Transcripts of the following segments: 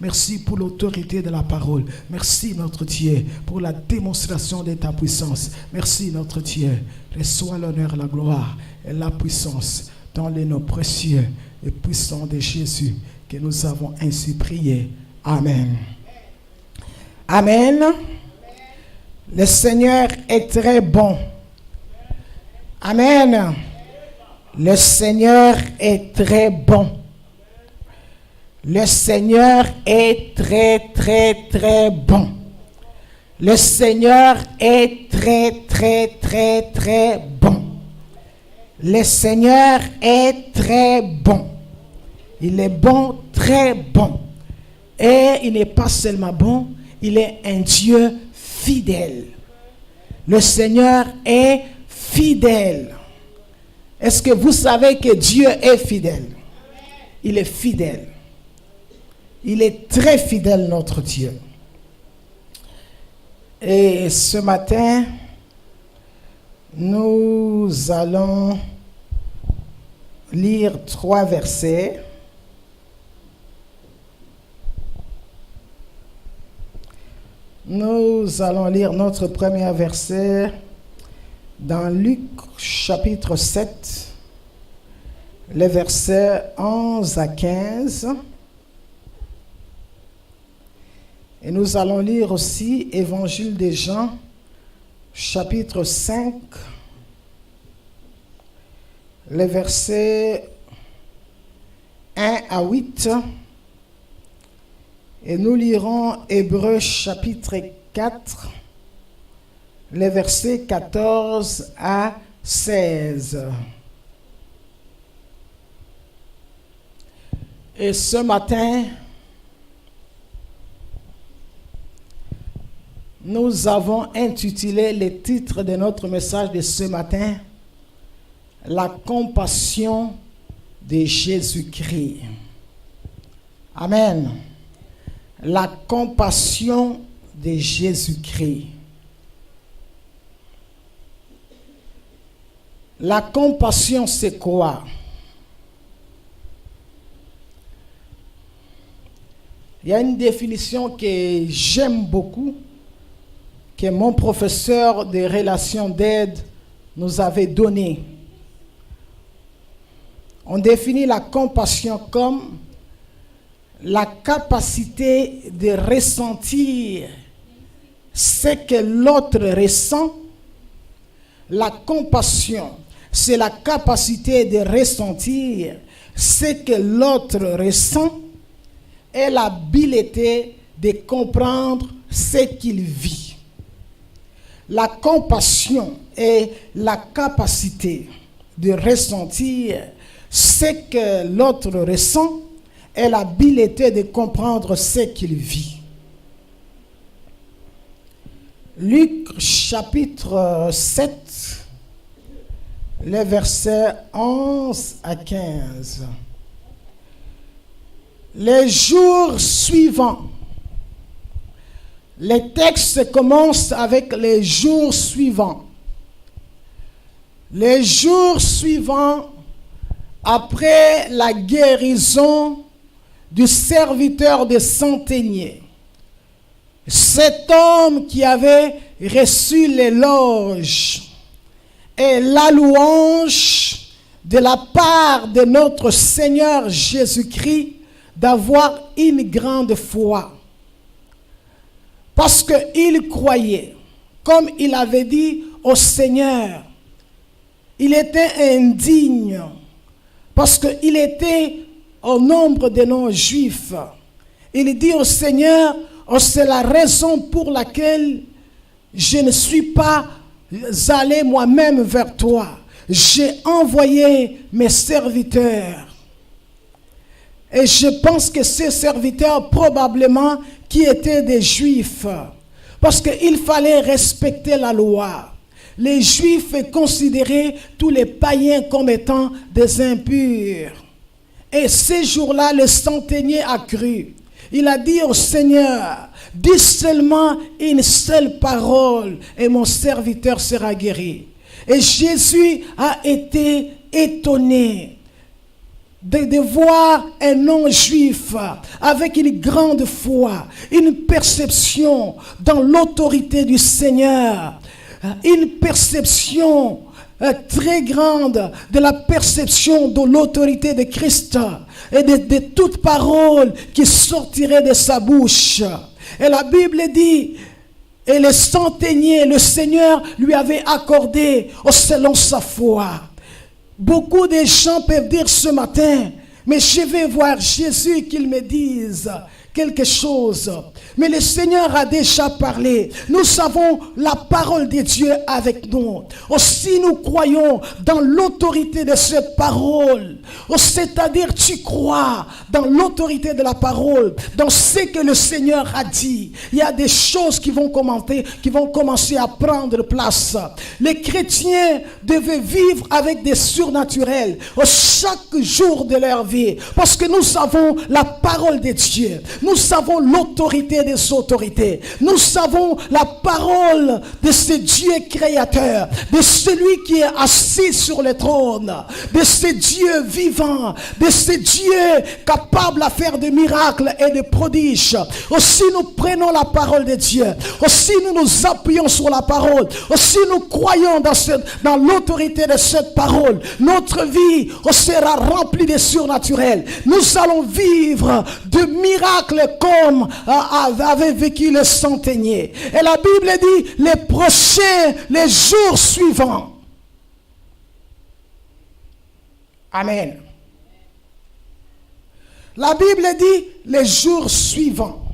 Merci pour l'autorité de la parole. Merci, notre Dieu, pour la démonstration de ta puissance. Merci, notre Dieu. Reçois l'honneur, la gloire et la puissance dans les noms précieux et puissants de Jésus que nous avons ainsi prié. Amen. Amen. Le Seigneur est très bon. Amen. Le Seigneur est très bon. Le Seigneur est très, très, très bon. Le Seigneur est très, très, très, très bon. Le Seigneur est très bon. Il est bon, très bon. Et il n'est pas seulement bon, il est un Dieu fidèle. Le Seigneur est fidèle. Est-ce que vous savez que Dieu est fidèle? Il est fidèle. Il est très fidèle, notre Dieu. Et ce matin, nous allons lire 3 versets. Nous allons lire notre premier verset dans Luc chapitre 7, les versets 11 à 15. Et nous allons lire aussi Évangile de Jean, chapitre 5, les versets 1 à 8. Et nous lirons Hébreux, chapitre 4, les versets 14 à 16. Et ce matin, nous avons intitulé le titre de notre message de ce matin, La compassion de Jésus-Christ. Amen. La compassion de Jésus-Christ. La compassion, c'est quoi? Il y a une définition que j'aime beaucoup, que mon professeur de relations d'aide nous avait donnée. On définit la compassion comme la capacité de ressentir ce que l'autre ressent. La compassion, c'est la capacité de ressentir ce que l'autre ressent et l'habileté de comprendre ce qu'il vit. La compassion est la capacité de ressentir ce que l'autre ressent et l'habileté de comprendre ce qu'il vit. Luc chapitre 7, les versets 11 à 15. Les jours suivants. Les textes commencent avec les jours suivants. Les jours suivants, après la guérison du serviteur de centenier, cet homme qui avait reçu l'éloge et la louange de la part de notre Seigneur Jésus-Christ d'avoir une grande foi. Parce qu'il croyait, comme il avait dit au Seigneur, il était indigne, parce qu'il était au nombre de non-juifs. Il dit au Seigneur, oh, c'est la raison pour laquelle je ne suis pas allé moi-même vers toi. J'ai envoyé mes serviteurs. Et je pense que ces serviteurs, probablement, qui étaient des Juifs. Parce qu'il fallait respecter la loi. Les Juifs considéraient tous les païens comme étant des impurs. Et ces jours-là, le centenier a cru. Il a dit au Seigneur, dis seulement une seule parole et mon serviteur sera guéri. Et Jésus a été étonné. de voir un non-juif avec une grande foi, une perception dans l'autorité du Seigneur, une perception très grande de la perception de l'autorité de Christ et de toute parole qui sortirait de sa bouche. Et la Bible dit, et le centenier, le Seigneur lui avait accordé selon sa foi. Beaucoup de gens peuvent dire ce matin, mais je vais voir Jésus qu'il me dise quelque chose. Mais le Seigneur a déjà parlé. Nous savons la parole de Dieu avec nous. Aussi nous croyons dans l'autorité de cette parole. C'est-à-dire tu crois dans l'autorité de la parole, dans ce que le Seigneur a dit. Il y a des choses qui vont commencer à prendre place. Les chrétiens devaient vivre avec des surnaturels chaque jour de leur vie. Parce que nous savons la parole de Dieu. Nous savons l'autorité des autorités. Nous savons la parole de ce Dieu créateur, de celui qui est assis sur le trône, de ce Dieu vivant, de ce Dieu capable à faire des miracles et des prodiges. Aussi nous prenons la parole de Dieu. Aussi nous nous appuyons sur la parole. Aussi nous croyons dans l'autorité de cette parole. Notre vie sera remplie de surnaturel. Nous allons vivre de miracles comme avait vécu le centenier. Et la Bible dit les jours suivants. Amen. La Bible dit les jours suivants.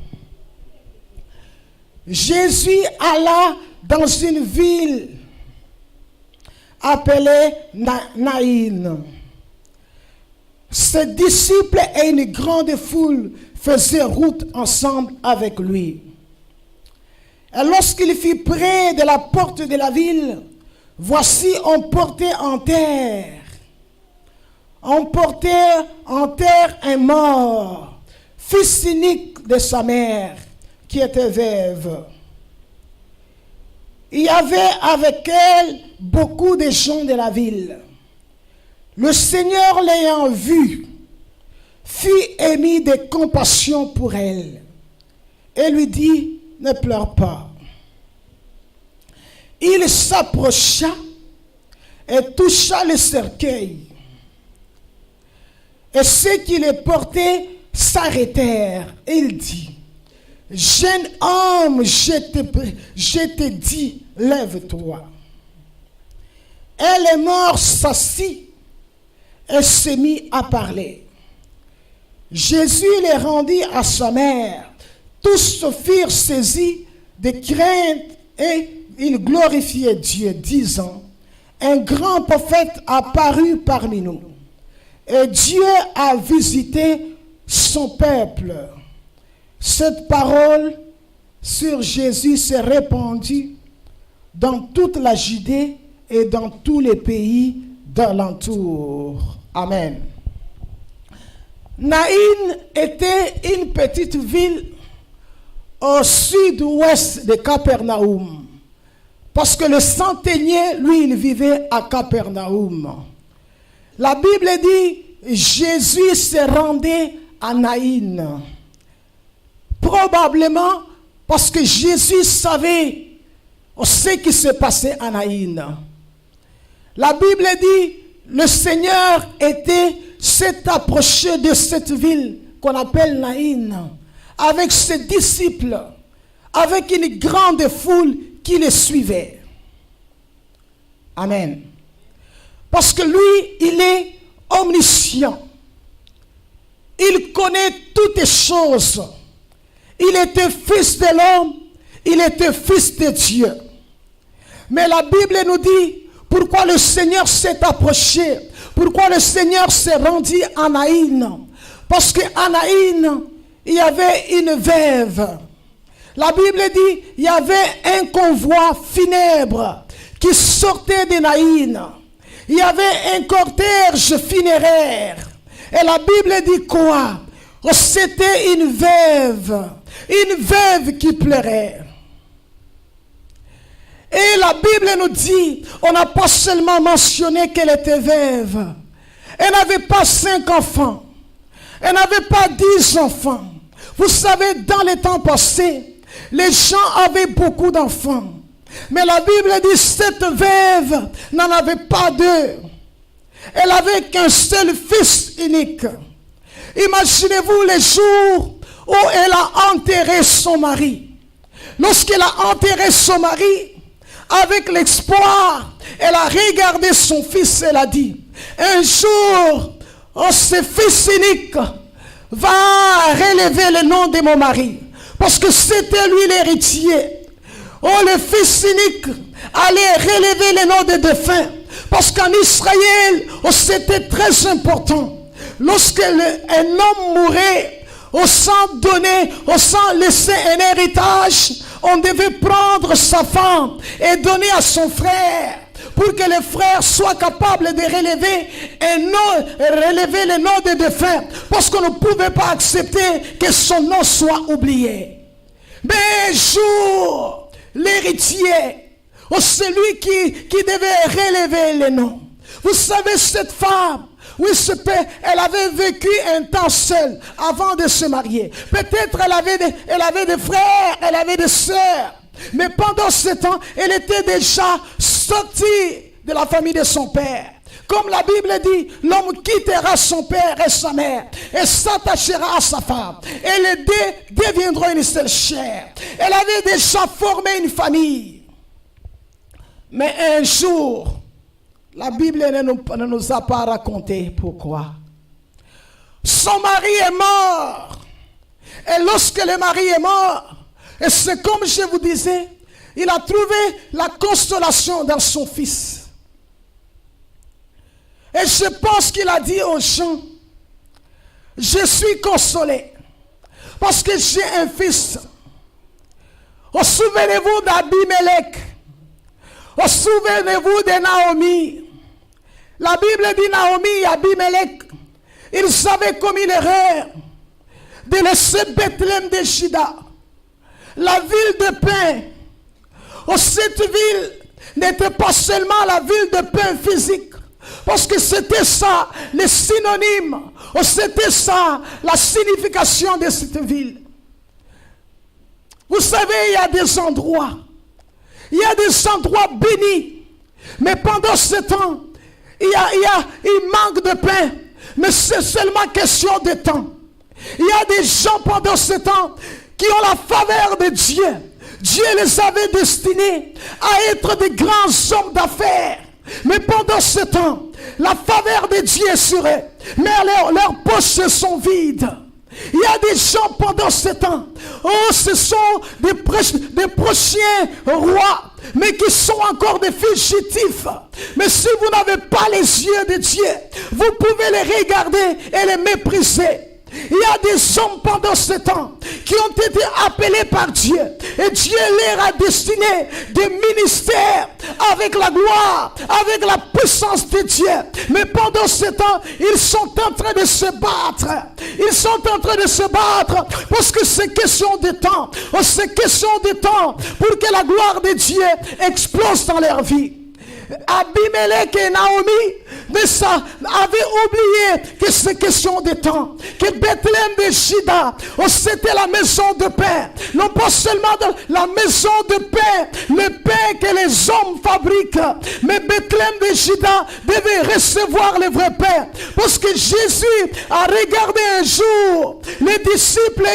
Jésus alla dans une ville appelée Naïn. Ses disciples et une grande foule faisaient route ensemble avec lui. Et lorsqu'il fut près de la porte de la ville, voici on portait en terre un mort, fils unique de sa mère, qui était veuve. Il y avait avec elle beaucoup de gens de la ville. Le Seigneur l'ayant vue, fut émis de compassion pour elle et lui dit, ne pleure pas. Il s'approcha et toucha le cercueil. Et ceux qui les portaient s'arrêtèrent. Et il dit, jeune homme, je te dis, lève-toi. Et le mort s'assit et se mit à parler. Jésus les rendit à sa mère. Tous se firent saisis de crainte et ils glorifiaient Dieu, disant, un grand prophète apparut parmi nous. Et Dieu a visité son peuple. Cette parole sur Jésus s'est répandue dans toute la Judée et dans tous les pays d'alentour. Amen. Naïn était une petite ville au sud-ouest de Capernaum. Parce que le centenier, lui, il vivait à Capernaum. La Bible dit, Jésus se rendait à Naïn. Probablement parce que Jésus savait ce qui se passait à Naïn. La Bible dit, le Seigneur s'est approché de cette ville qu'on appelle Naïn, avec ses disciples, avec une grande foule qui les suivait. Amen. Parce que lui, il est omniscient. Il connaît toutes les choses. Il était fils de l'homme, il était fils de Dieu. Mais la Bible nous dit pourquoi le Seigneur s'est approché, pourquoi le Seigneur s'est rendu à Naïn. Parce qu'à Naïn, il y avait une veuve. La Bible dit il y avait un convoi funèbre qui sortait de Naïn. Il y avait un cortège funéraire. Et la Bible dit quoi? C'était une veuve qui pleurait. Et la Bible nous dit, on n'a pas seulement mentionné qu'elle était veuve. Elle n'avait pas 5 enfants. Elle n'avait pas 10 enfants. Vous savez, dans les temps passés, les gens avaient beaucoup d'enfants. Mais la Bible dit, cette veuve n'en avait pas 2. Elle avait qu'un seul fils unique. Imaginez-vous les jours où elle a enterré son mari. Lorsqu'elle a enterré son mari, avec l'espoir, elle a regardé son fils et elle a dit, un jour, ce fils unique va relever le nom de mon mari. Parce que c'était lui l'héritier. Le fils unique allait relever le nom des défunts. Parce qu'en Israël, c'était très important. Lorsqu'un homme mourait, sans laisser un héritage, on devait prendre sa femme et donner à son frère pour que le frère soit capable de relever le nom des défunts, parce qu'on ne pouvait pas accepter que son nom soit oublié. Mais un jour, l'héritier, celui qui devait relever le nom. Vous savez, cette femme, oui, elle avait vécu un temps seule avant de se marier. Peut-être elle avait des frères, elle avait des sœurs. Mais pendant ce temps, elle était déjà sortie de la famille de son père. Comme la Bible dit, l'homme quittera son père et sa mère et s'attachera à sa femme. Et les deux deviendront une seule chair. Elle avait déjà formé une famille. Mais un jour, la Bible ne nous a pas raconté pourquoi. Son mari est mort. Et lorsque le mari est mort, et c'est comme je vous disais, il a trouvé la consolation dans son fils. Et je pense qu'il a dit aux gens, je suis consolé parce que j'ai un fils. Souvenez-vous d'Abimelech. Souvenez-vous de Naomi. La Bible dit Naomi et Abimelech, ils savaient commis l'erreur de laisser Bethléem de Juda, la ville de pain. Cette ville n'était pas seulement la ville de pain physique, parce que c'était ça le synonyme, c'était ça la signification de cette ville. Vous savez, il y a des endroits bénis, mais pendant ce temps, il manque de pain, mais c'est seulement question de temps. Il y a des gens pendant ce temps qui ont la faveur de Dieu. Dieu les avait destinés à être des grands hommes d'affaires. Mais pendant ce temps, la faveur de Dieu est sur eux. Mais leurs poches sont vides. Il y a des gens pendant ce temps, ce sont des prochains rois, mais qui sont encore des fugitifs. Mais si vous n'avez pas les yeux de Dieu, vous pouvez les regarder et les mépriser. Il y a des hommes pendant ce temps qui ont été appelés par Dieu. Et Dieu leur a destiné des ministères avec la gloire, avec la puissance de Dieu. Mais pendant ce temps, ils sont en train de se battre. Ils sont en train de se battre parce que c'est question de temps. C'est question de temps pour que la gloire de Dieu explose dans leur vie. Abimelech et Naomi, mais ça avait oublié que c'est question de temps, que Bethléem de Juda, c'était la maison de pain, non pas seulement la maison de pain, le pain que les hommes fabriquent, mais Bethléem de Juda devait recevoir le vrai pain, parce que Jésus a regardé un jour les disciples,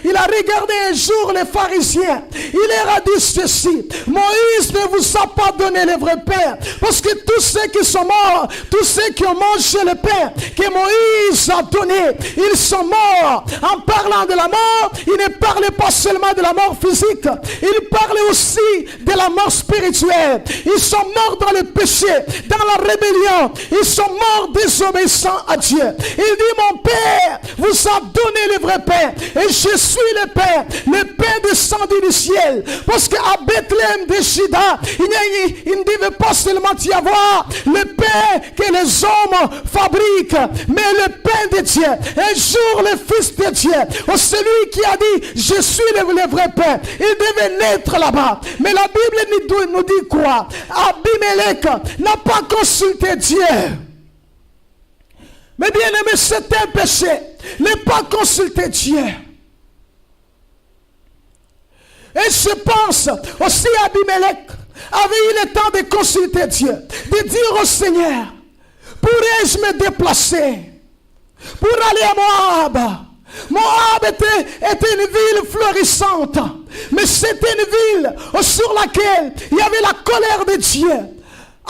il a regardé un jour les pharisiens, il leur a dit ceci: Moïse ne vous a pas donné le vrai pain, parce que tous ceux qui sont morts, tous ceux qui ont mangé le pain que Moïse a donné, ils sont morts. En parlant de la mort, il ne parlait pas seulement de la mort physique, il parlait aussi de la mort spirituelle. Ils sont morts dans le péché, dans la rébellion, ils sont morts désobéissants à Dieu. Il dit: mon Père vous a donné le vrai pain, et je suis le pain descendu du ciel. Parce qu'à Bethléem de Juda, il ne devait pas seulement y avoir le pain que les hommes fabriquent, mais le pain de Dieu. Un jour, le Fils de Dieu, celui qui a dit: je suis le vrai pain, il devait naître là-bas. Mais la Bible nous dit quoi? Abimelech n'a pas consulté Dieu. Mais bien aimé, c'est un péché. Ne pas consulter Dieu. Et je pense aussi à Abimelech avait eu le temps de consulter Dieu, de dire au Seigneur, pourrais-je me déplacer pour aller à Moab? Moab était une ville florissante, mais c'était une ville sur laquelle il y avait la colère de Dieu.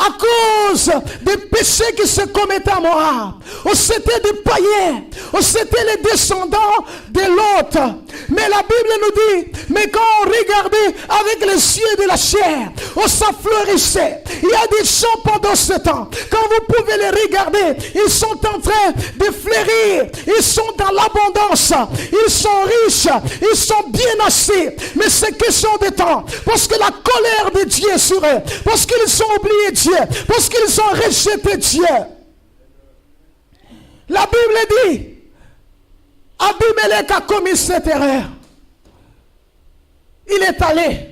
À cause des péchés qui se commettaient à Moab. C'était des païens. C'était les descendants de Lot. Mais la Bible nous dit, mais quand on regardait avec les yeux de la chair, ça fleurissait. Il y a des gens pendant ce temps, quand vous pouvez les regarder, ils sont en train de fleurir. Ils sont dans l'abondance. Ils sont riches. Ils sont bien assis. Mais c'est question de temps. Parce que la colère de Dieu est sur eux. Parce qu'ils ont oublié Dieu. Parce qu'ils ont rejeté Dieu. La Bible dit, Abimelech a commis cette erreur. Il est allé.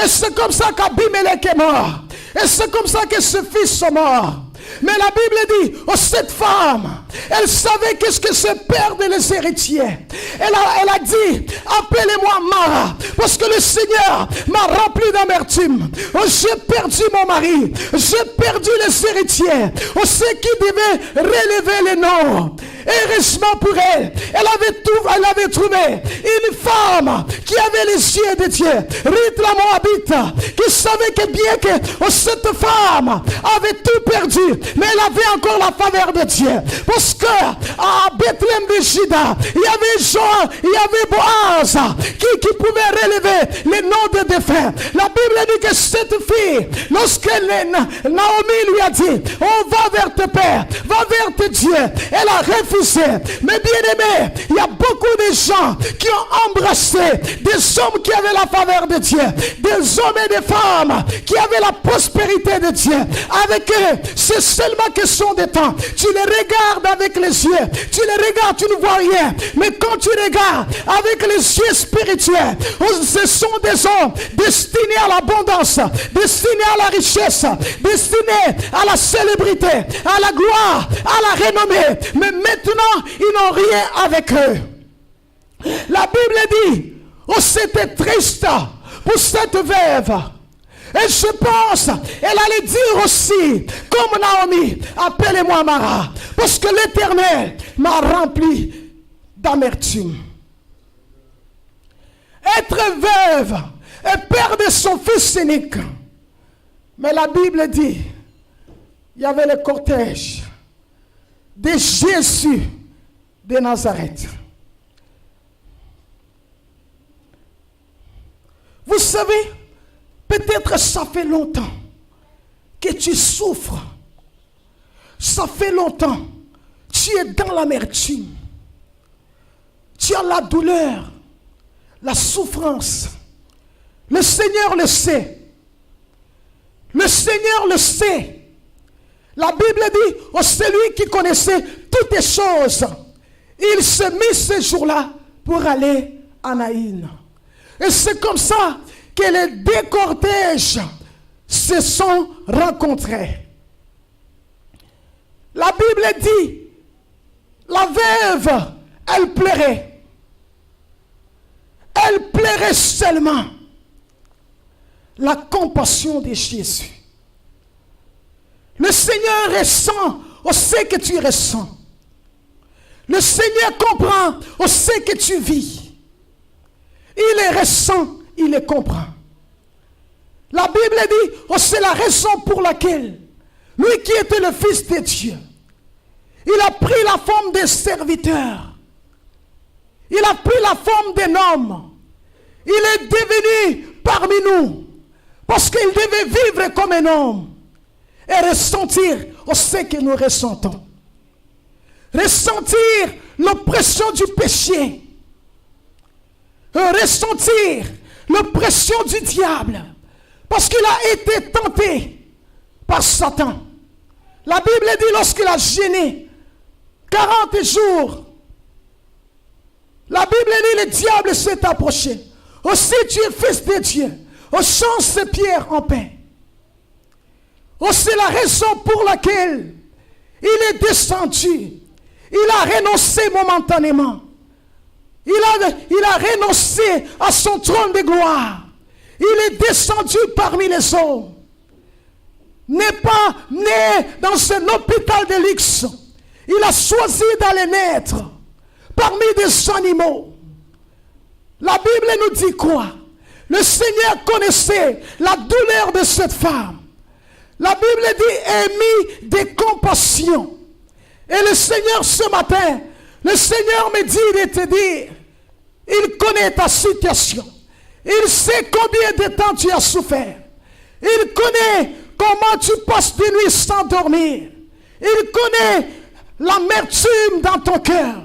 Et c'est comme ça qu'Abimelech est mort. Et c'est comme ça que ses fils sont morts. Mais la Bible dit, cette femme, elle savait qu'est-ce que c'est perdre les héritiers. Elle a dit, appelez-moi Mara, parce que le Seigneur m'a rempli d'amertume. J'ai perdu mon mari, j'ai perdu les héritiers. On sait qui devait relever les noms. Heureusement pour elle, elle avait trouvé une femme qui avait les yeux de Dieu, Ruth la Moabite, qui savait que bien que cette femme avait tout perdu, mais elle avait encore la faveur de Dieu. Parce que à Bethléem de Juda, il y avait Jean, il y avait Boaz qui pouvait relever les noms des défunts. La Bible dit que cette fille, lorsque Naomi lui a dit, on va vers tes pères, va vers tes dieux, elle a refusé. Mais bien aimé, il y a beaucoup de gens qui ont embrassé des hommes qui avaient la faveur de Dieu, des hommes et des femmes qui avaient la prospérité de Dieu. Avec eux, c'est seulement question de temps. Tu les regardes avec les yeux, tu les regardes, tu ne vois rien. Mais quand tu regardes avec les yeux spirituels, ce sont des hommes destinés à l'abondance, destinés à la richesse, destinés à la célébrité, à la gloire, à la renommée. Mais maintenant, ils n'ont rien avec eux. La Bible dit, c'était triste pour cette veuve. Et je pense, elle allait dire aussi, comme Naomi, appelez-moi Mara, parce que l'Éternel m'a rempli d'amertume. Être veuve et perdre son fils unique. Mais la Bible dit, il y avait le cortège de Jésus de Nazareth. Vous savez, peut-être ça fait longtemps que tu souffres. Ça fait longtemps. Tu es dans l'amertume. Tu as la douleur, la souffrance. Le Seigneur le sait. Le Seigneur le sait. La Bible dit, celui qui connaissait toutes les choses, il se mit ce jour-là pour aller à Naïn. Et c'est comme ça que les deux cortèges se sont rencontrés. La Bible dit, la veuve, elle pleurait. Elle pleurait seulement la compassion de Jésus. Le Seigneur ressent, on sait que tu ressens. Le Seigneur comprend, on sait que tu vis. Il les ressent, il les comprend. La Bible dit, c'est la raison pour laquelle lui qui était le Fils de Dieu, il a pris la forme d'un serviteur. Il a pris la forme d'un homme. Il est devenu parmi nous. Parce qu'il devait vivre comme un homme. Et ressentir ce que nous ressentons. Ressentir l'oppression du péché. Ressentir l'oppression du diable. Parce qu'il a été tenté par Satan. La Bible dit lorsqu'il a jeûné 40 jours. La Bible dit le diable s'est approché. Aussi tu es fils de Dieu. Change ces pierres en pain. C'est la raison pour laquelle il est descendu. Il a renoncé momentanément. Il a renoncé à son trône de gloire. Il est descendu parmi les hommes. N'est pas né dans un hôpital de luxe. Il a choisi d'aller naître parmi des animaux. La Bible nous dit quoi? Le Seigneur connaissait la douleur de cette femme. La Bible dit, émis de compassion. Et le Seigneur ce matin, le Seigneur me dit de te dire, il connaît ta situation. Il sait combien de temps tu as souffert. Il connaît comment tu passes des nuits sans dormir. Il connaît l'amertume dans ton cœur.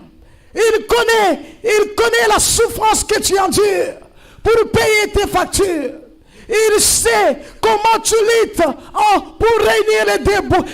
Il connaît la souffrance que tu endures pour payer tes factures. Il sait comment tu luttes pour régner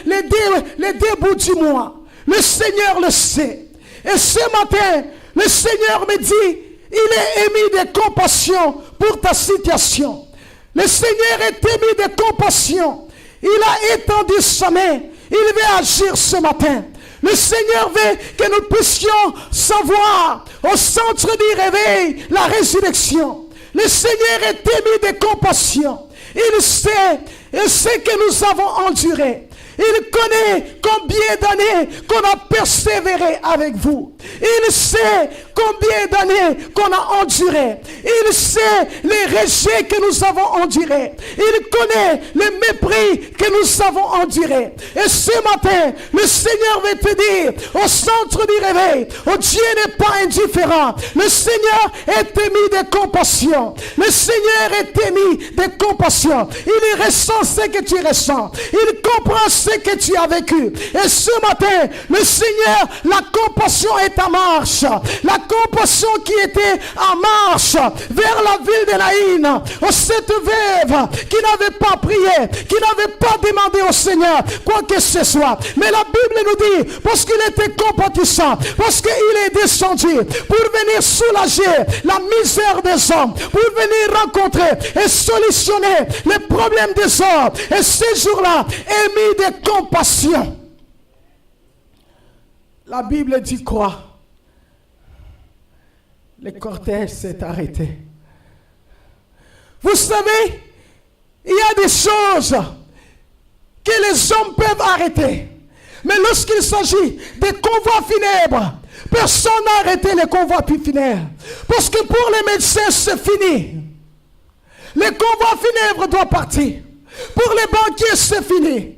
les débuts du mois. Le Seigneur le sait. Et ce matin, le Seigneur me dit, il est émis de compassion pour ta situation. Le Seigneur est émis de compassion. Il a étendu sa main. Il veut agir ce matin. Le Seigneur veut que nous puissions savoir au centre du réveil la résurrection. Le Seigneur est émis de compassion. Il sait que nous avons enduré. Il connaît combien d'années qu'on a persévéré avec vous. Il sait combien d'années qu'on a enduré. Il sait les rejets que nous avons endurés. Il connaît le mépris que nous avons enduré. Et ce matin, le Seigneur veut te dire, au centre du réveil, oh Dieu n'est pas indifférent. Le Seigneur est émis de compassion. Le Seigneur est émis de compassion. Il ressent ce que tu ressens. Il comprend ce que tu as vécu. Et ce matin, le Seigneur, la compassion est en marche. La compassion qui était en marche vers la ville de Naïn. Oh, cette veuve qui n'avait pas prié, qui n'avait pas demandé au Seigneur quoi que ce soit. Mais la Bible nous dit, parce qu'il était compatissant, parce qu'il est descendu pour venir soulager la misère des hommes, pour venir rencontrer et solutionner les problèmes des hommes. Et ces jours-là, émis de compassion. La Bible dit quoi? Le cortège s'est arrêté. Vous savez, il y a des choses que les hommes peuvent arrêter. Mais lorsqu'il s'agit des convois funèbres, personne n'a arrêté les convois funèbres. Parce que pour les médecins, c'est fini. Les convois funèbres doivent partir. Pour les banquiers, c'est fini.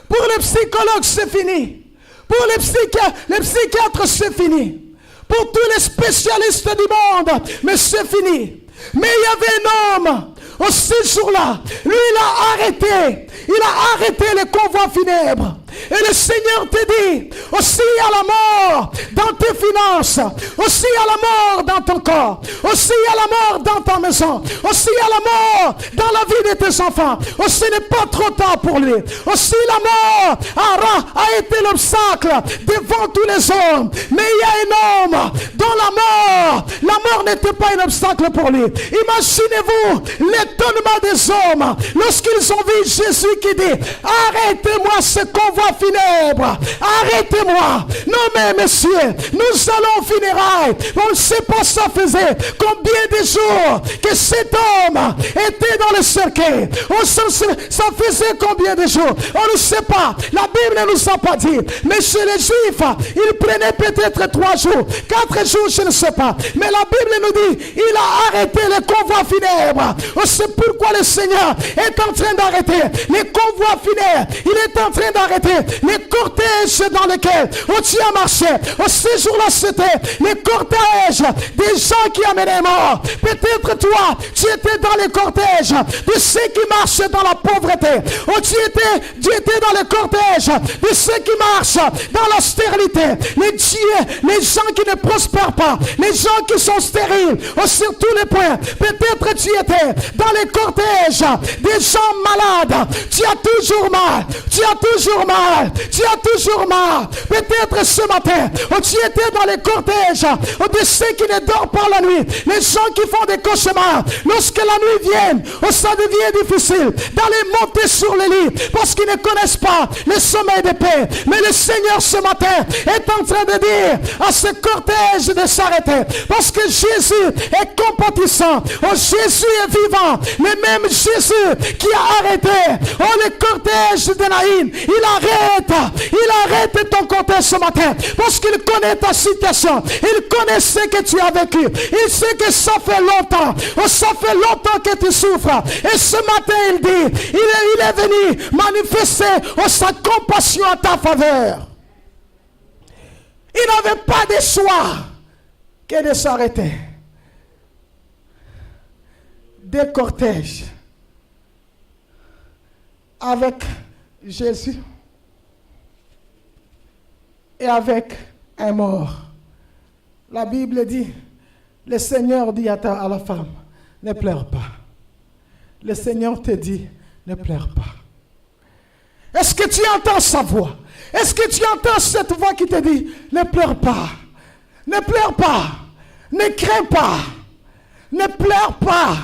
Pour les psychologues, c'est fini. Pour les psychiatres, c'est fini. Pour tous les spécialistes du monde, mais c'est fini. Mais il y avait un homme, au ce jour-là, lui il a arrêté les convois funèbres. Et le Seigneur te dit, aussi à la mort dans tes finances, aussi à la mort dans ton corps, aussi à la mort dans ta maison, aussi à la mort dans la vie de tes enfants, aussi n'est pas trop tard pour lui. Aussi la mort a été l'obstacle devant tous les hommes. Mais il y a un homme dont la mort n'était pas un obstacle pour lui. Imaginez-vous l'étonnement des hommes lorsqu'ils ont vu Jésus qui dit, arrêtez-moi ce convoi funèbre, arrêtez-moi. Non mais messieurs, nous allons aux funérailles. On ne sait pas ça faisait combien de jours que cet homme était dans le cercueil. Ça faisait combien de jours? On ne sait pas. La Bible ne nous a pas dit. Mais chez les Juifs, il prenait peut-être 3 jours, 4 jours, je ne sais pas. Mais la Bible nous dit, il a arrêté les convois funèbres. C'est pourquoi le Seigneur est en train d'arrêter les convois funèbres. Il est en train d'arrêter les cortèges dans lesquels tu as marché. Ce jour-là, c'était les cortèges des gens qui amenaient mort. Peut-être toi, tu étais dans les cortèges de ceux qui marchent dans la pauvreté. Tu étais dans les cortèges de ceux qui marchent dans la stérilité. Les gens qui ne prospèrent pas, les gens qui sont stériles, sur tous les points. Peut-être tu étais dans les cortèges des gens malades. Tu as toujours mal. mal. Tu as toujours mal. Peut-être ce matin, où tu étais dans les cortèges, de ceux qui ne dorment pas la nuit, les gens qui font des cauchemars. Lorsque la nuit vient, ça devient difficile d'aller monter sur le lit parce qu'ils ne connaissent pas le sommeil de paix. Mais le Seigneur ce matin est en train de dire à ce cortège de s'arrêter parce que Jésus est compatissant. Oh, Jésus est vivant. Le même Jésus qui a arrêté le cortège de Naïm, il arrête ton cortège ce matin parce qu'il connaît ta situation, il connaît ce que tu as vécu, il sait que ça fait longtemps, que tu souffres, et ce matin il dit, il est venu manifester sa compassion à ta faveur. Il n'avait pas de choix que de s'arrêter. Des cortèges avec Jésus et avec un mort. La Bible dit, le Seigneur dit à la femme, ne pleure pas. Le Seigneur te dit, ne pleure pas. Est-ce que tu entends sa voix? Est-ce que tu entends cette voix qui te dit, ne pleure pas, ne pleure pas, ne crains pas, ne pleure pas.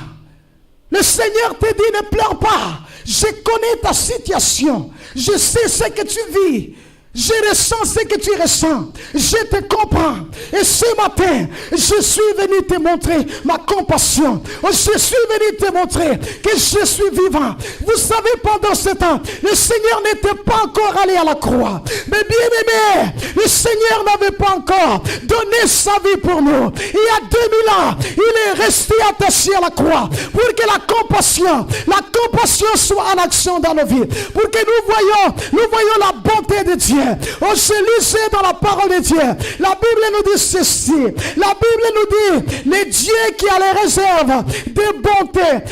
Le Seigneur te dit, ne pleure pas. Je connais ta situation. Je sais ce que tu vis. Je ressens ce que tu ressens. Je te comprends. Et ce matin, je suis venu te montrer ma compassion. Je suis venu te montrer que je suis vivant. Vous savez, pendant ce temps, le Seigneur n'était pas encore allé à la croix. Mais bien aimé, le Seigneur n'avait pas encore donné sa vie pour nous. Il y a 2000 ans, il est resté attaché à la croix pour que la compassion soit en action dans nos vies. Pour que nous voyons la bonté de Dieu. On se lisait dans la parole de Dieu. La Bible nous dit ceci. La Bible nous dit, le Dieu qui a les réserves de bonté.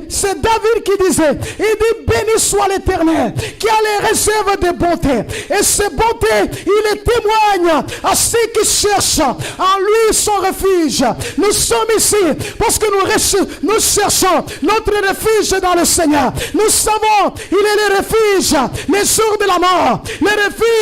C'est David qui disait, il dit, béni soit l'Éternel, qui a les réserves de bonté. Et ces bontés, il les témoigne à ceux qui cherchent en lui son refuge. Nous sommes ici parce que nous cherchons notre refuge dans le Seigneur. Nous savons, il est le refuge les jours de la mort, le refuge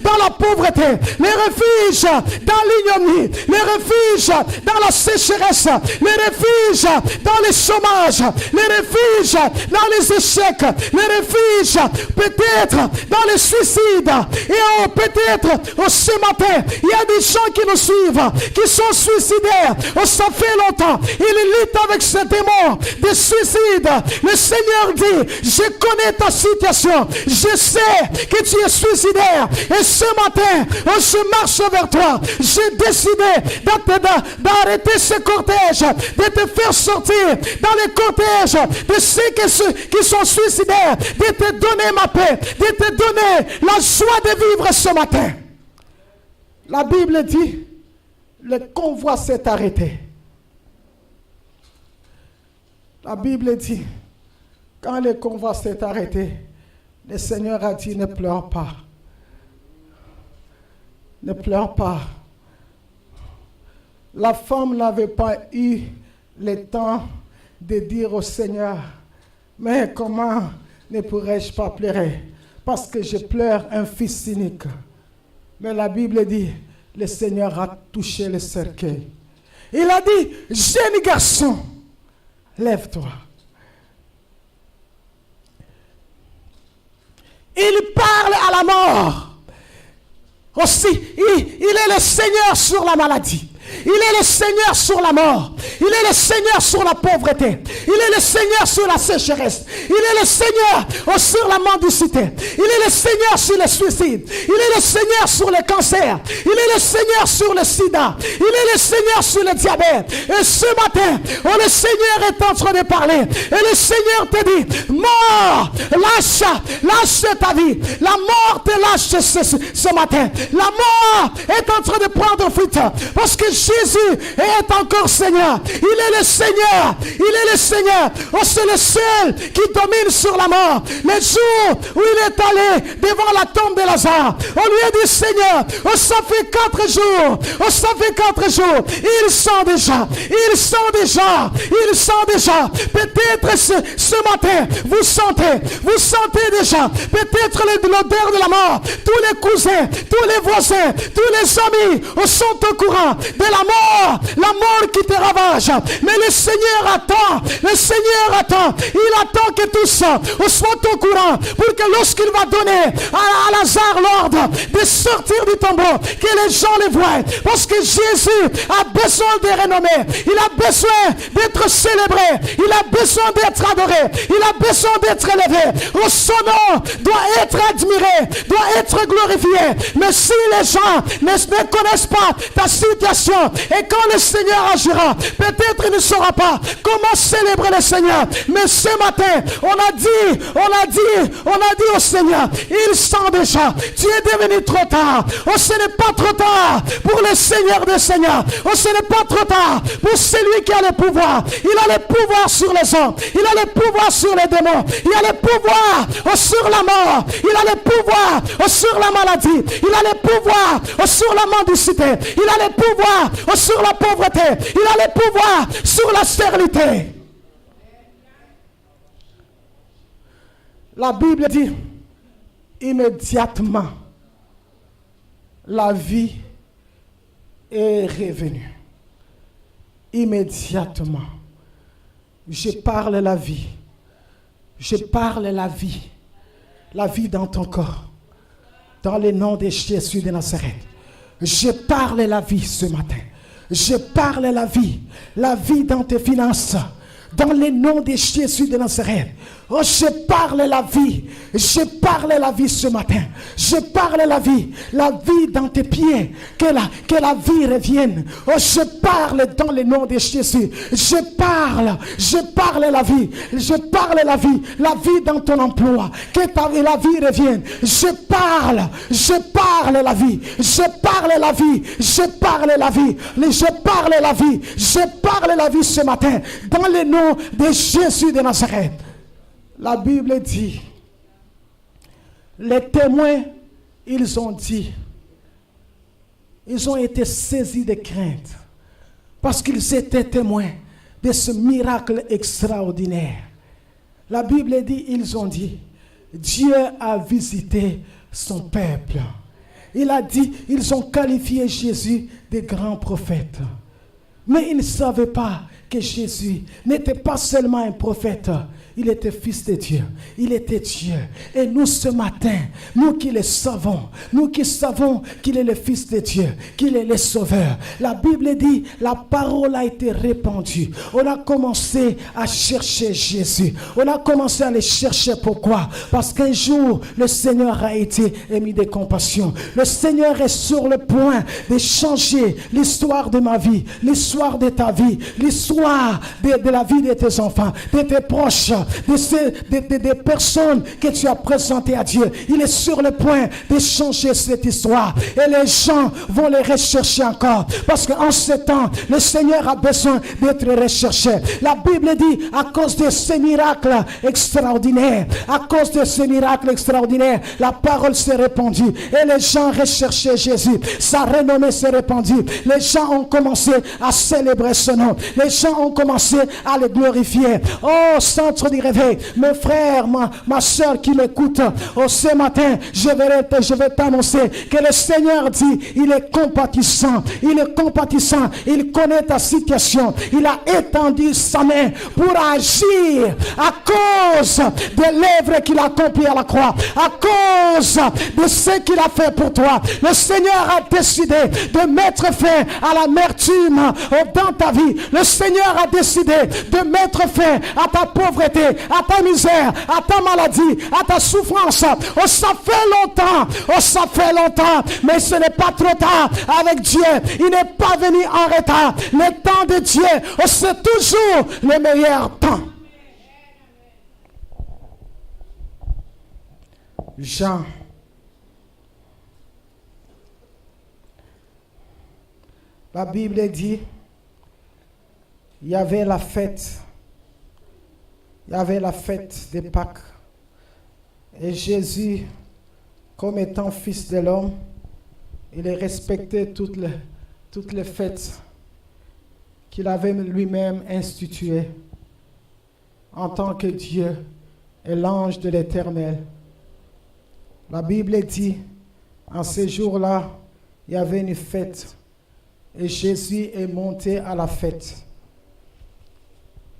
dans la pauvreté, les refuges dans l'ignominie, les refuges dans la sécheresse, les refuges dans le chômage, les refuges dans les échecs, les refuges peut-être dans les suicides. Et peut-être ce matin, il y a des gens qui nous suivent, qui sont suicidaires. Ça fait longtemps, ils luttent avec ce démon de suicide. Le Seigneur dit, je connais ta situation, je sais que tu es suicidaire. Et ce matin, je marche vers toi. J'ai décidé d'arrêter ce cortège, de te faire sortir dans les cortèges de ceux qui sont suicidaires, de te donner ma paix, de te donner la joie de vivre ce matin. La Bible dit, le convoi s'est arrêté. La Bible dit, quand le convoi s'est arrêté, le Seigneur a dit, ne pleure pas. Ne pleure pas. La femme n'avait pas eu le temps de dire au Seigneur, mais comment ne pourrais-je pas pleurer? Parce que je pleure un fils cynique. Mais la Bible dit, le Seigneur a touché le cercueil. Il a dit, jeune garçon, lève-toi. Il parle à la mort. Aussi, il est le Seigneur sur la maladie. Il est le Seigneur sur la mort. Il est le Seigneur sur la pauvreté. Il est le Seigneur sur la sécheresse. Il est le Seigneur sur la mendicité. Il est le Seigneur sur le suicide. Il est le Seigneur sur le cancer. Il est le Seigneur sur le sida. Il est le Seigneur sur le diabète. Et ce matin, le Seigneur est en train de parler. Et le Seigneur te dit, mort, lâche ta vie. La mort te lâche ce matin. La mort est en train de prendre fuite. Parce que Jésus est encore Seigneur. Il est le Seigneur. Il est le Seigneur. Oh, c'est le seul qui domine sur la mort. Le jour où il est allé devant la tombe de Lazare, on lui a dit, Seigneur, oh, ça fait 4 jours. Oh, ça fait 4 jours. Il sent déjà. Il sent déjà. Il sent déjà. Peut-être ce matin, vous sentez déjà. Peut-être l'odeur de la mort. Tous les cousins, tous les voisins, tous les amis sont au courant de la mort qui te ravage. Mais le Seigneur attend. Le Seigneur attend. Il attend que tous soient au courant pour que lorsqu'il va donner à Lazare l'ordre de sortir du tombeau, que les gens le voient. Parce que Jésus a besoin de renommée. Il a besoin d'être célébré. Il a besoin d'être adoré. Il a besoin d'être élevé. Son nom doit être admiré, doit être glorifié. Mais si les gens ne connaissent pas ta situation, et quand le Seigneur agira, peut-être il ne saura pas comment célébrer le Seigneur. Mais ce matin, on a dit au Seigneur, il sent déjà, tu es devenu trop tard. Oh, ce n'est pas trop tard pour le Seigneur des Seigneurs. Oh, ce n'est pas trop tard pour celui qui a le pouvoir. Il a le pouvoir sur les hommes. Il a le pouvoir sur les démons. Il a le pouvoir sur la mort. Il a le pouvoir sur la maladie. Il a le pouvoir sur la mendicité. Il a le pouvoir sur la pauvreté. Il a le pouvoir sur la stérilité. La Bible dit, immédiatement, la vie est revenue. Immédiatement. Je parle la vie. Je parle la vie. La vie dans ton corps. Dans le nom de Jésus de Nazareth. Je parle la vie ce matin. Je parle la vie. La vie dans tes finances. Dans le nom de Jésus de Nazareth. Oh, je parle la vie. Je parle la vie ce matin. Je parle la vie. La vie dans tes pieds. Que la vie revienne. Oh, je parle dans le nom de Jésus. Je parle la vie. Je parle la vie. La vie dans ton emploi. Que la vie revienne. Je parle la vie. Je parle la vie. Je parle la vie. Je parle la vie. Je parle la vie ce matin. Dans le nom de Jésus de Nazareth. La Bible dit, les témoins, ils ont été saisis de crainte parce qu'ils étaient témoins de ce miracle extraordinaire. La Bible dit, ils ont dit, Dieu a visité son peuple. Il a dit, ils ont qualifié Jésus de grand prophète. Mais ils ne savaient pas que Jésus n'était pas seulement un prophète, il était fils de Dieu, il était Dieu. Et nous ce matin, nous qui le savons, nous qui savons qu'il est le fils de Dieu, qu'il est le sauveur, la Bible dit, la parole a été répandue. On a commencé à chercher Jésus. On a commencé à le chercher. Pourquoi? Parce qu'un jour, le Seigneur a été émis de compassion. Le Seigneur est sur le point de changer l'histoire de ma vie, l'histoire de ta vie, l'histoire de la vie de tes enfants, de tes proches, des personnes que tu as présentées à Dieu. Il est sur le point de changer cette histoire. Et les gens vont les rechercher encore. Parce qu'en ce temps, le Seigneur a besoin d'être recherché. La Bible dit, à cause de ces miracles extraordinaires, la parole s'est répandue. Et les gens recherchaient Jésus. Sa renommée s'est répandue. Les gens ont commencé à célébrer son nom. Les gens ont commencé à le glorifier. Oh, centre du réveil, mes frères, ma soeur qui m'écoute, oh, ce matin, je vais t'annoncer que le Seigneur dit, il est compatissant, il connaît ta situation, il a étendu sa main pour agir à cause de l'œuvre qu'il a accomplie à la croix, à cause de ce qu'il a fait pour toi. Le Seigneur a décidé de mettre fin à l'amertume dans ta vie. Le Seigneur a décidé de mettre fin à ta pauvreté, à ta misère, à ta maladie, à ta souffrance. Oh, ça fait longtemps, mais ce n'est pas trop tard avec Dieu. Il n'est pas venu en retard. Le temps de Dieu, oh, c'est toujours le meilleur temps. La Bible dit, il y avait la fête. Il y avait la fête de Pâques. Et Jésus, comme étant fils de l'homme, il respectait toutes les fêtes qu'il avait lui-même instituées en tant que Dieu et l'ange de l'Éternel. La Bible dit, en ce jour-là, il y avait une fête et Jésus est monté à la fête.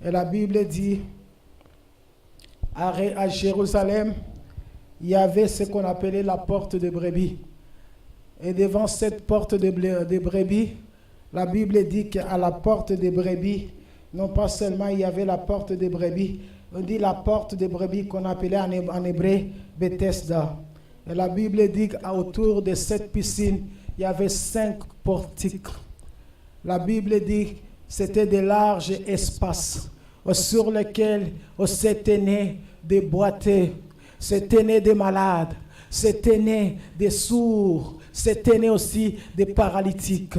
Et la Bible dit, à Jérusalem, il y avait ce qu'on appelait la porte de brebis. Et devant cette porte de brebis, la Bible dit qu'à la porte des brebis, non pas seulement il y avait la porte des brebis, on dit la porte des brebis qu'on appelait en hébreu Bethesda. Et la Bible dit qu'autour de cette piscine, il y avait 5 portiques. La Bible dit que c'était de larges espaces sur lesquels se tenaient des boiteux, se tenaient des malades, se tenaient des sourds, se tenaient aussi des paralytiques.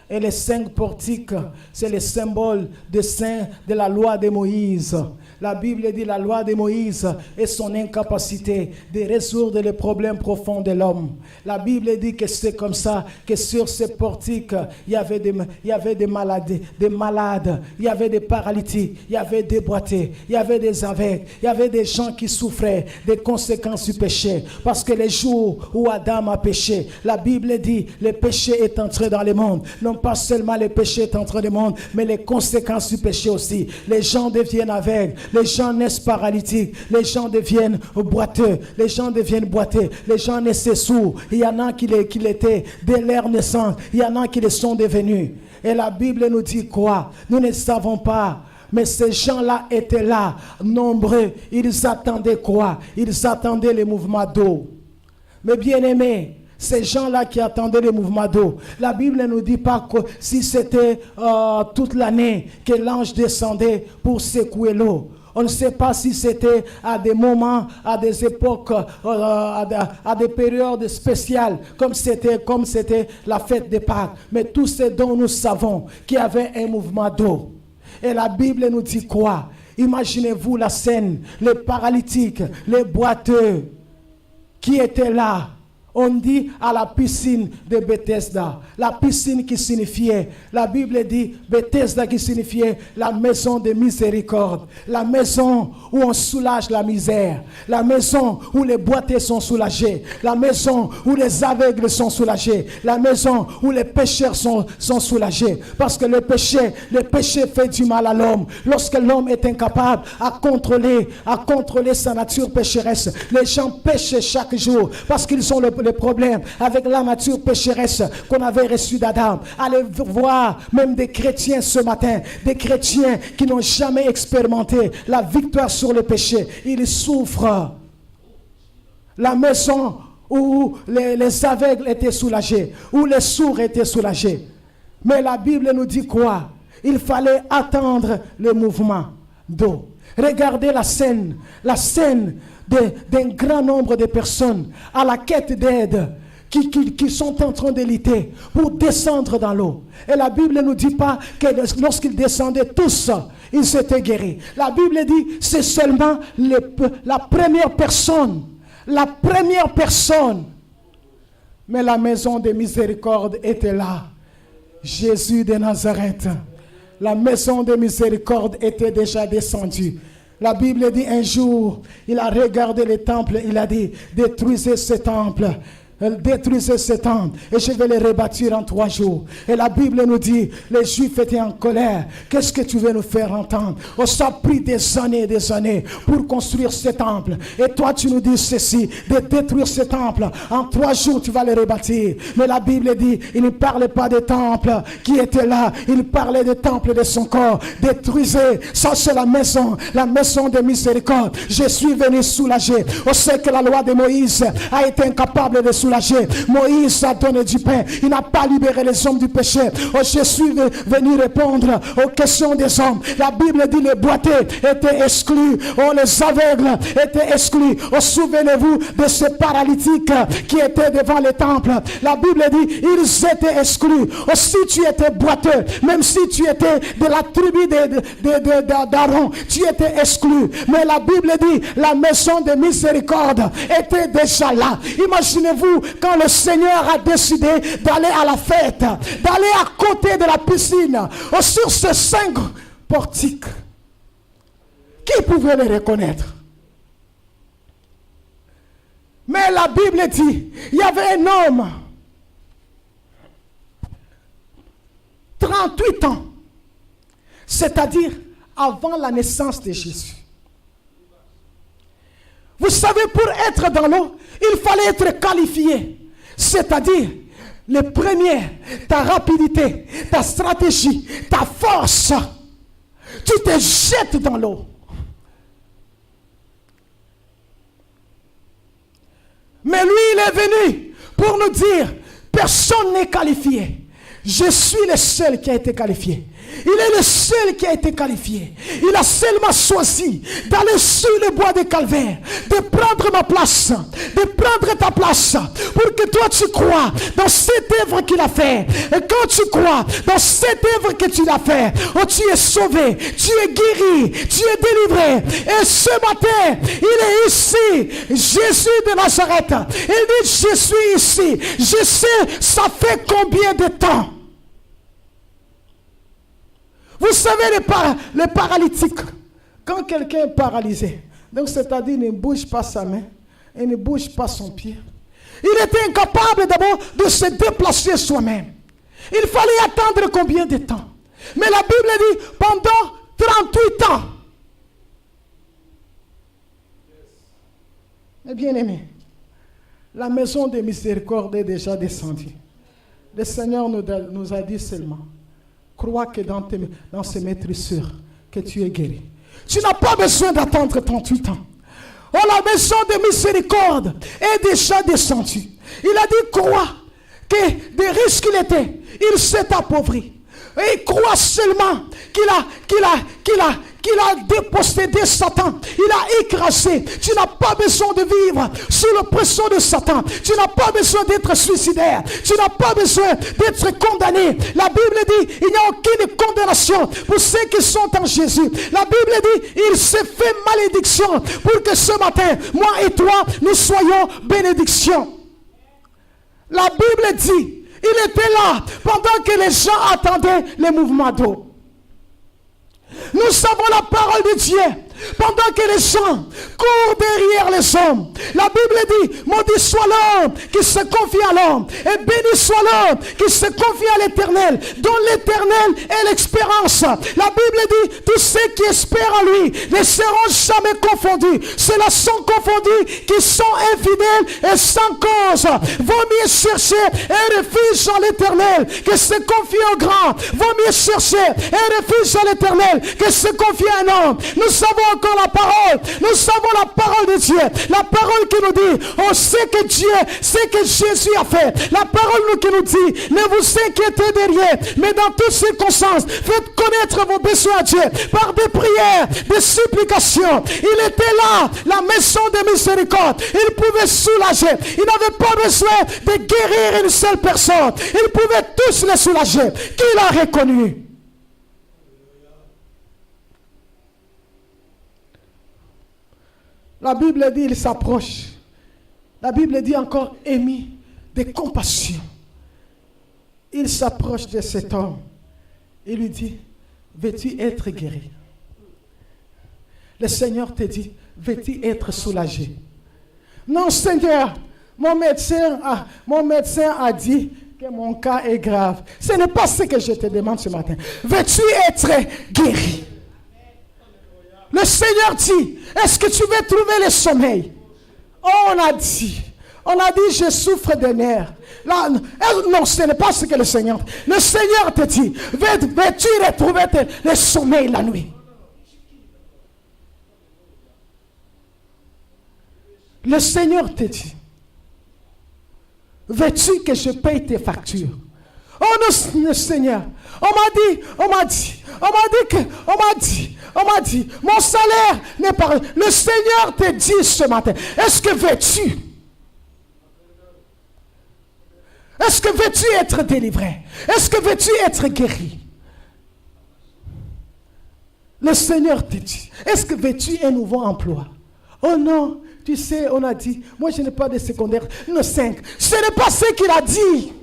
Et les 5 portiques, c'est le symbole de la loi de Moïse. La Bible dit la loi de Moïse et son incapacité de résoudre les problèmes profonds de l'homme. La Bible dit que c'est comme ça que sur ces portiques, il y avait des malades, il y avait des paralytiques, il y avait des boiteux, il y avait des aveugles, il y avait des gens qui souffraient des conséquences du péché. Parce que les jours où Adam a péché, la Bible dit le péché est entré dans le monde. Non pas seulement le péché est entré dans le monde, mais les conséquences du péché aussi. Les gens deviennent aveugles. Les gens naissent paralytiques, les gens deviennent boiteux, les gens naissent sourds. Il y en a qui l'étaient dès leur naissance, il y en a qui le sont devenus. Et la Bible nous dit quoi? Nous ne savons pas. Mais ces gens-là étaient là, nombreux. Ils attendaient quoi? Ils attendaient les mouvements d'eau. Mais bien aimés, ces gens-là qui attendaient les mouvements d'eau, la Bible ne nous dit pas que si c'était toute l'année que l'ange descendait pour secouer l'eau. On ne sait pas si c'était à des moments, à des époques, à des périodes spéciales, comme c'était la fête de Pâques. Mais tout ce dont nous savons qu'il y avait un mouvement d'eau. Et la Bible nous dit quoi? Imaginez-vous la scène, les paralytiques, les boiteux qui étaient là. On dit à la piscine de Bethesda. La piscine qui signifiait, la Bible dit Bethesda qui signifiait la maison de miséricorde. La maison où on soulage la misère. La maison où les boiteux sont soulagés. La maison où les aveugles sont soulagés. La maison où les pécheurs sont soulagés. Parce que le péché fait du mal à l'homme. Lorsque l'homme est incapable à contrôler sa nature pécheresse, les gens pêchent chaque jour parce qu'ils ont le problème avec la nature pécheresse qu'on avait reçue d'Adam. Allez voir même des chrétiens ce matin, des chrétiens qui n'ont jamais expérimenté la victoire sur le péché. Ils souffrent. La maison où les aveugles étaient soulagés, où les sourds étaient soulagés. Mais la Bible nous dit quoi? Il fallait attendre le mouvement d'eau. Regardez la scène d'un grand nombre de personnes à la quête d'aide qui sont en train de lutter pour descendre dans l'eau. Et la Bible ne nous dit pas que lorsqu'ils descendaient tous, ils s'étaient guéris. La Bible dit c'est seulement la première personne. La première personne. Mais la maison de miséricorde était là. Jésus de Nazareth. La maison de miséricorde était déjà descendue. La Bible dit un jour, il a regardé le temple, il a dit, détruisez ce temple. Détruisez ce temple et je vais le rebâtir en 3 jours. Et la Bible nous dit, les Juifs étaient en colère. Qu'est-ce que tu veux nous faire entendre? On s'est pris des années pour construire ce temple. Et toi tu nous dis ceci, de détruire ce temple. En 3 jours tu vas le rebâtir. Mais la Bible dit, il ne parlait pas des temples qui étaient là. Il parlait des temples de son corps. Détruisez, ça c'est la maison de miséricorde. Je suis venu soulager. On sait que la loi de Moïse a été incapable de soulagé. Moïse a donné du pain. Il n'a pas libéré les hommes du péché. Oh, je suis venu répondre aux questions des hommes. La Bible dit les boiteux étaient exclus. Oh, les aveugles étaient exclus. Oh, souvenez-vous de ces paralytiques qui étaient devant les temples. La Bible dit ils étaient exclus. Oh, si tu étais boiteux, même si tu étais de la tribu d'Aaron, tu étais exclu. Mais la Bible dit la maison de miséricorde était déjà là. Imaginez-vous quand le Seigneur a décidé d'aller à la fête, d'aller à côté de la piscine, sur ces 5 portiques. Qui pouvait les reconnaître? Mais la Bible dit, il y avait un homme, 38 ans, c'est-à-dire avant la naissance de Jésus. Vous savez, pour être dans l'eau, il fallait être qualifié. C'est-à-dire, le premier, ta rapidité, ta stratégie, ta force. Tu te jettes dans l'eau. Mais lui, il est venu pour nous dire, personne n'est qualifié. Je suis le seul qui a été qualifié. Il est le seul qui a été qualifié. Il a seulement choisi d'aller sur le bois de Calvaire, de prendre ma place, de prendre ta place, pour que toi tu crois dans cette œuvre qu'il a fait. Et quand tu crois dans cette œuvre que tu as fait, oh, tu es sauvé, tu es guéri, tu es délivré. Et ce matin, il est ici, Jésus de Nazareth. Il dit, je suis ici. Je sais, ça fait combien de temps? Vous savez, les paralytiques, quand quelqu'un est paralysé, donc c'est-à-dire il ne bouge pas sa main, il ne bouge pas son pied, il était incapable d'abord de se déplacer soi-même. Il fallait attendre combien de temps? Mais la Bible dit, pendant 38 ans. Mes bien-aimés, la maison de miséricorde est déjà descendue. Le Seigneur nous a dit seulement, crois que dans ces maîtrissures, que tu es guéri. Tu n'as pas besoin d'attendre 38 ans. Oh, la maison de miséricorde est déjà descendue. Il a dit, crois que des risques qu'il était, il s'est appauvri. Et il croit seulement qu'il a dépossédé Satan. Il a écrasé. Tu n'as pas besoin de vivre sous l'oppression de Satan. Tu n'as pas besoin d'être suicidaire. Tu n'as pas besoin d'être condamné. La Bible dit, il n'y a aucune condamnation pour ceux qui sont en Jésus. La Bible dit, il s'est fait malédiction pour que ce matin, moi et toi, nous soyons bénédiction. La Bible dit, il était là pendant que les gens attendaient les mouvements d'eau. Nous savons la parole de Dieu pendant que les gens courent derrière les hommes. La Bible dit, maudit soit l'homme qui se confie à l'homme, et béni soit l'homme qui se confie à l'Éternel, dont l'Éternel est l'espérance. La Bible dit, tous ceux qui espèrent en lui ne seront jamais confondus. Ceux-là sont confondus qui sont infidèles et sans cause. Vaut mieux chercher un refuge en l'Éternel que se confier au grand. Vaut mieux chercher un refuge en l'Éternel que se confier à un homme. Nous savons encore la parole. Nous savons la parole de Dieu. La parole qui nous dit, on sait que Dieu, c'est que Jésus a fait. La parole qui nous dit, ne vous inquiétez de rien, mais dans toutes circonstances, faites connaître vos besoins à Dieu par des prières, des supplications. Il était là, la maison de miséricorde. Il pouvait soulager. Il n'avait pas besoin de guérir une seule personne. Il pouvait tous les soulager. Qui l'a reconnu? La Bible dit, il s'approche. La Bible dit encore, émis de compassion. Il s'approche de cet homme. Il lui dit, veux-tu être guéri? Le Seigneur te dit, veux-tu être soulagé? Non, Seigneur, mon médecin a dit que mon cas est grave. Ce n'est pas ce que je te demande ce matin. Veux-tu être guéri? Le Seigneur dit, est-ce que tu veux trouver le sommeil? Oh, on a dit, je souffre de nerfs. Là, non, ce n'est pas ce que le Seigneur. Le Seigneur te dit, veux-tu retrouver le sommeil la nuit? Le Seigneur te dit, veux-tu que je paye tes factures? Oh non, Seigneur, on m'a dit, mon salaire n'est pas... Le Seigneur te dit ce matin, est-ce que veux-tu? Est-ce que veux-tu être délivré? Est-ce que veux-tu être guéri? Le Seigneur te dit, est-ce que veux-tu un nouveau emploi? Oh non, tu sais, on a dit, moi je n'ai pas de secondaire, non 5. Ce n'est pas ce qu'il a dit.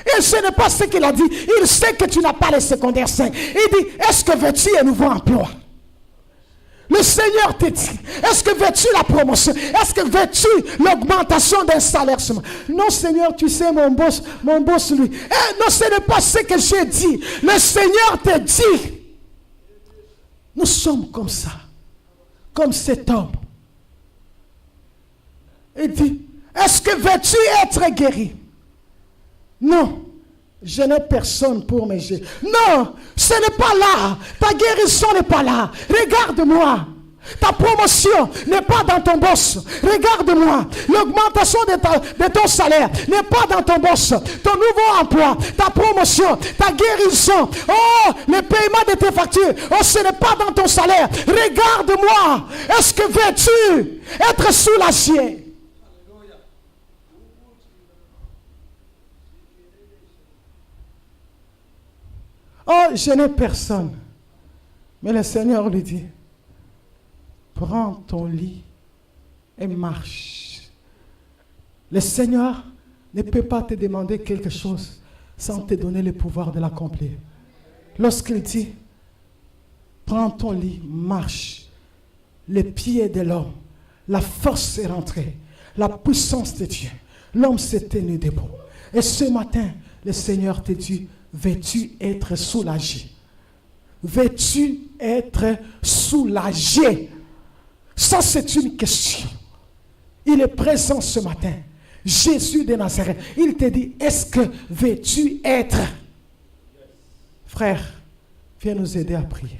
Et ce n'est pas ce qu'il a dit. Il sait que tu n'as pas le secondaire 5. Il dit, est-ce que veux-tu un nouveau emploi? Le Seigneur te dit, est-ce que veux-tu la promotion? Est-ce que veux-tu l'augmentation d'un salaire? Non Seigneur, tu sais mon boss lui. Non, ce n'est pas ce que j'ai dit. Le Seigneur te dit. Nous sommes comme ça. Comme cet homme. Il dit, est-ce que veux-tu être guéri? Non, je n'ai personne pour me gérer. Non, ce n'est pas là. Ta guérison n'est pas là. Regarde-moi. Ta promotion n'est pas dans ton boss. Regarde-moi. L'augmentation de ton salaire n'est pas dans ton boss. Ton nouveau emploi, ta promotion, ta guérison, oh, le paiement de tes factures, oh, ce n'est pas dans ton salaire. Regarde-moi. Est-ce que veux-tu être soulagé? Oh, je n'ai personne. Mais le Seigneur lui dit, prends ton lit et marche. Le Seigneur ne peut pas te demander quelque chose sans te donner le pouvoir de l'accomplir. Lorsqu'il dit, prends ton lit, marche. Les pieds de l'homme, la force est rentrée, la puissance de Dieu. L'homme s'est tenu debout. Et ce matin, le Seigneur te dit, veux-tu être soulagé? Veux-tu être soulagé? Ça, c'est une question. Il est présent ce matin. Jésus de Nazareth. Il te dit, est-ce que veux-tu être? Frère, viens nous aider à prier.